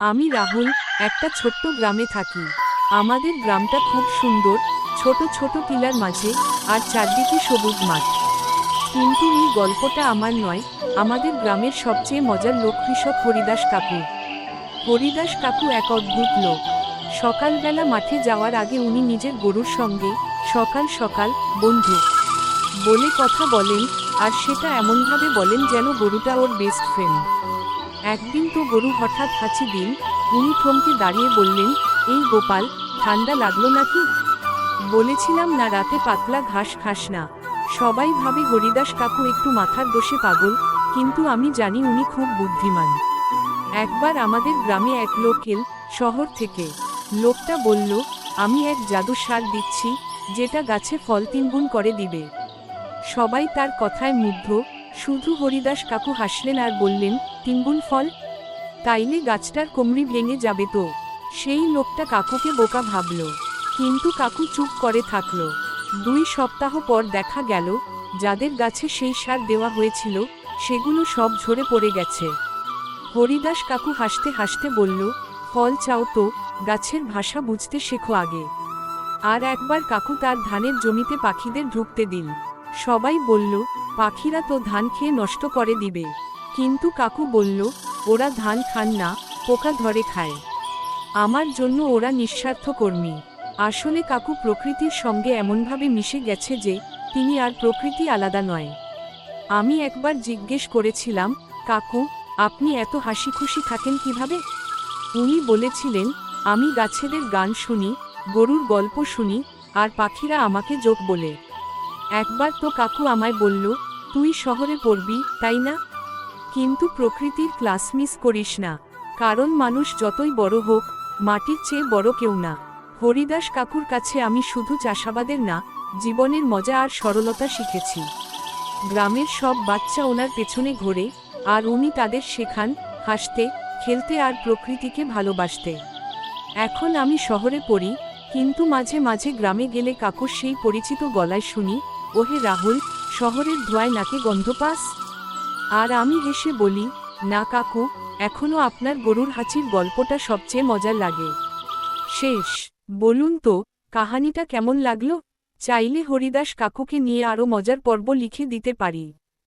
আমি রাহুল, একটা ছোট্ট গ্রামে থাকি। আমাদের গ্রামটা খুব সুন্দর, ছোট ছোট টিলার মাঝে, আর চারদিকে সবুজ মাঠ। কিন্তু এই গল্পটা আমার নয়, আমাদের গ্রামের সবচেয়ে মজার লোক কৃষক হরিদাস কাকু। হরিদাস কাকু এক অদ্ভুত লোক। সকালবেলা মাঠে যাওয়ার আগে উনি নিজের গরুর সঙ্গে সকাল সকাল বন্ধু বলে কথা বলেন, আর সেটা এমনভাবে বলেন যেন গরুটা ওর বেস্ট ফ্রেন্ড। একদিন তো গরু হঠাৎ হাঁচি দিন, উনি থমকে দাঁড়িয়ে বললেন, এই গোপাল, ঠান্ডা লাগলো নাকি? বলেছিলাম না রাতে পাতলা ঘাস খাস না। সবাই ভাবে হরিদাস কাকু একটু মাথার দোষে পাগল, কিন্তু আমি জানি উনি খুব বুদ্ধিমান। একবার আমাদের গ্রামে এক লোক এল শহর থেকে। লোকটা বলল, আমি এক জাদু সার দিচ্ছি, যেটা গাছে ফল 3 গুণ করে দিবে। সবাই তার কথায় মুগ্ধ, শুধু হরিদাস কাকু হাসলেন আর বললেন, 3 গুণ ফল? তাইলে গাছটার কোমড়ি ভেঙে যাবে তো। সেই লোকটা কাকুকে বোকা ভাবল, কিন্তু কাকু চুপ করে থাকল। 2 সপ্তাহ পর দেখা গেল, যাদের গাছে সেই সার দেওয়া হয়েছিল, সেগুলো সব ঝরে পড়ে গেছে। হরিদাস কাকু হাসতে হাসতে বলল, ফল চাও তো, গাছের ভাষা বুঝতে শেখো আগে। আর একবার কাকু তার ধানের জমিতে পাখিদের ঢুকতে দিল। সবাই বলল, পাখিরা তো ধান খেয়ে নষ্ট করে দিবে। কিন্তু কাকু বলল, ওরা ধান খান না, পোকা ধরে খায়। আমার জন্য ওরা নিঃস্বার্থ কর্মী। আসলে কাকু প্রকৃতির সঙ্গে এমনভাবে মিশে গেছে যে তিনি আর প্রকৃতি আলাদা নয়। আমি একবার জিজ্ঞেস করেছিলাম, কাকু, আপনি এত হাসি খুশি থাকেন কিভাবে? উনি বলেছিলেন, আমি গাছেদের গান শুনি, গরুর গল্প শুনি, আর পাখিরা আমাকে জোক বলে। একবার তো কাকু আমায় বলল, তুই শহরে পড়বি, তাই না? কিন্তু প্রকৃতির ক্লাস মিস করিস না, কারণ মানুষ যতই বড় হোক, মাটির চেয়ে বড় কেউ না। হরিদাস কাকুর কাছে আমি শুধু চাষাবাদের না, জীবনের মজা আর সরলতা শিখেছি। গ্রামের সব বাচ্চা ওনার পেছনে ঘোরে, আর উনি তাদের শেখান হাসতে, খেলতে আর প্রকৃতিকে ভালোবাসতে। এখন আমি শহরে পড়ি, কিন্তু মাঝে মাঝে গ্রামে গেলে কাকুর সেই পরিচিত গলায় শুনি, ওহে রাহুল, শহরের ধোঁয়ায় নাকে গন্ধ পাস? আর আমি হেসে বলি, না কাকু, এখনো আপনার গরুর হাঁচির গল্পটা সবচেয়ে মজার লাগে। শেষ। বলুন তো, কাহানিটা কেমন লাগলো? চাইলে হরিদাস কাকুকে নিয়ে আরও মজার পর্ব লিখে দিতে পারি।